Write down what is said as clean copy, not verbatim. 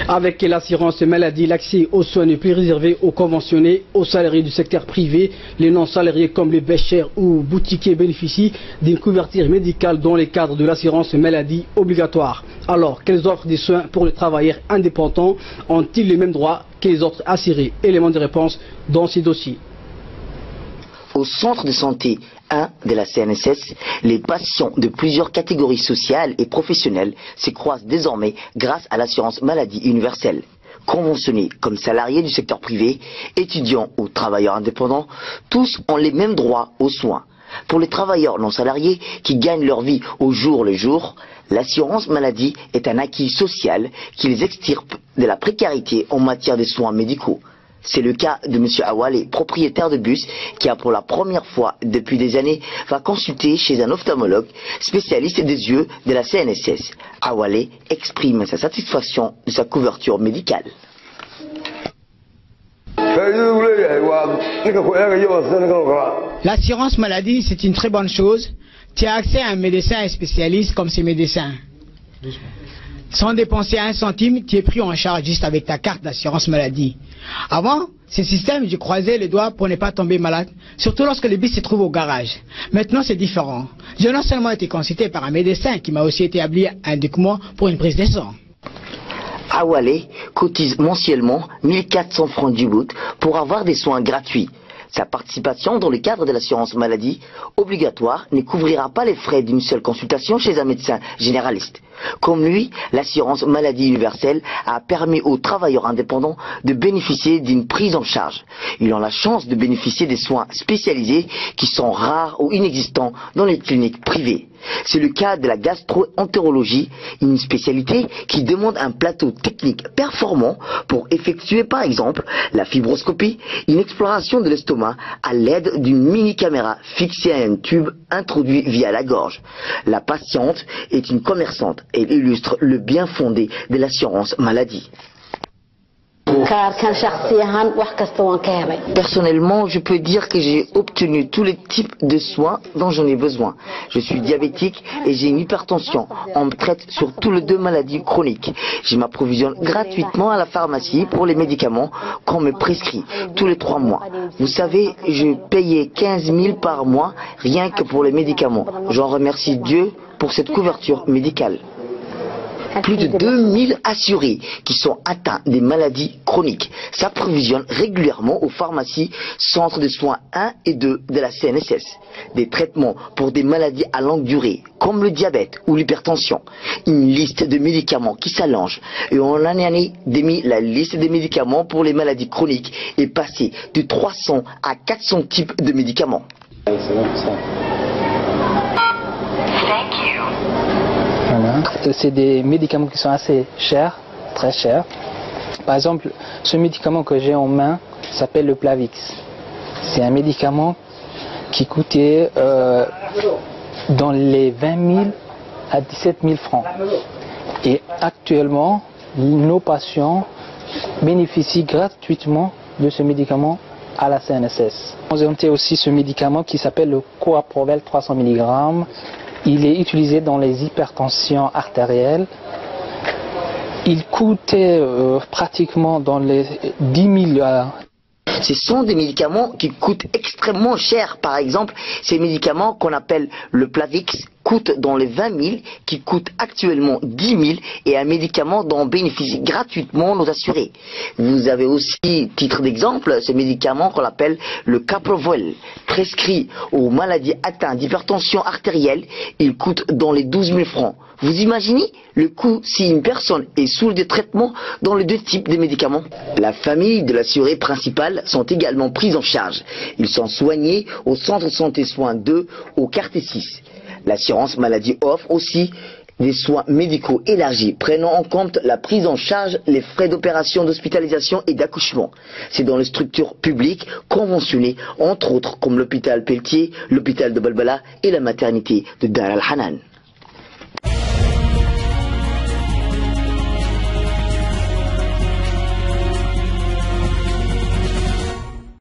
Avec l'assurance maladie, l'accès aux soins n'est plus réservé aux conventionnés, aux salariés du secteur privé. Les non-salariés comme les bêcheurs ou boutiquiers bénéficient d'une couverture médicale dans les cadres de l'assurance maladie obligatoire. Alors, quelles offres des soins pour les travailleurs indépendants ont-ils les mêmes droits que les autres assurés? Élément de réponse dans ces dossiers. Au centre de santé 1 de la CNSS, les patients de plusieurs catégories sociales et professionnelles se croisent désormais grâce à l'assurance maladie universelle. Conventionnés comme salariés du secteur privé, étudiants ou travailleurs indépendants, tous ont les mêmes droits aux soins. Pour les travailleurs non salariés qui gagnent leur vie au jour le jour, l'assurance maladie est un acquis social qui les extirpe de la précarité en matière de soins médicaux. C'est le cas de M. Awale, propriétaire de bus, qui a pour la première fois depuis des années va consulter chez un ophtalmologue spécialiste des yeux de la CNSS. Awale exprime sa satisfaction de sa couverture médicale. L'assurance maladie, c'est une très bonne chose. Tu as accès à un médecin spécialiste comme ces médecins. Sans dépenser un centime, tu es pris en charge juste avec ta carte d'assurance maladie. Avant, ce système, je croisais les doigts pour ne pas tomber malade, surtout lorsque le bus se trouve au garage. Maintenant, c'est différent. J'ai non seulement été consulté par un médecin qui m'a aussi établi un document pour une prise de sang. Awale cotise mensuellement 1400 francs du bout pour avoir des soins gratuits. Sa participation dans le cadre de l'assurance maladie obligatoire ne couvrira pas les frais d'une seule consultation chez un médecin généraliste. Comme lui, l'assurance maladie universelle a permis aux travailleurs indépendants de bénéficier d'une prise en charge. Ils ont la chance de bénéficier des soins spécialisés qui sont rares ou inexistants dans les cliniques privées. C'est le cas de la gastro-entérologie, une spécialité qui demande un plateau technique performant pour effectuer par exemple la fibroscopie, une exploration de l'estomac à l'aide d'une mini-caméra fixée à un tube introduit via la gorge. La patiente est une commerçante et illustre le bien fondé de l'assurance maladie. Personnellement, je peux dire que j'ai obtenu tous les types de soins dont j'en ai besoin. Je suis diabétique et j'ai une hypertension. On me traite sur toutes les 2 maladies chroniques. Je m'approvisionne gratuitement à la pharmacie pour les médicaments qu'on me prescrit tous les 3 mois. Vous savez, je payais 15 000 par mois rien que pour les médicaments. J'en remercie Dieu pour cette couverture médicale. Plus de 2000 assurés qui sont atteints des maladies chroniques s'approvisionnent régulièrement aux pharmacies centres de soins 1 et 2 de la CNSS. Des traitements pour des maladies à longue durée, comme le diabète ou l'hypertension. Une liste de médicaments qui s'allonge. Et en année demi, la liste des médicaments pour les maladies chroniques est passée de 300 à 400 types de médicaments. Voilà. C'est des médicaments qui sont assez chers, très chers. Par exemple, ce médicament que j'ai en main s'appelle le Plavix. C'est un médicament qui coûtait dans les 20 000 à 17 000 francs. Et actuellement, nos patients bénéficient gratuitement de ce médicament à la CNSS. On a aussi ce médicament qui s'appelle le Coaprovel 300 mg. Il est utilisé dans les hypertensions artérielles. Il coûtait pratiquement dans les 10 000. Ce sont des médicaments qui coûtent extrêmement cher. Par exemple, ces médicaments qu'on appelle le Plavix coûtent dans les 20 000, qui coûtent actuellement 10 000, et un médicament dont bénéficient gratuitement nos assurés. Vous avez aussi, titre d'exemple, ce médicament qu'on appelle le Caprovel, prescrit aux maladies atteintes d'hypertension artérielle. Il coûte dans les 12 000 francs. Vous imaginez le coût si une personne est sous des traitements dans les 2 types de médicaments? La famille de l'assuré principal sont également prises en charge. Ils sont soignés au centre de santé soins 2 au quartier 6. L'assurance maladie offre aussi des soins médicaux élargis, prenant en compte la prise en charge, les frais d'opération, d'hospitalisation et d'accouchement. C'est dans les structures publiques conventionnées, entre autres comme l'hôpital Pelletier, l'hôpital de Balbala et la maternité de Dar al-Hanan.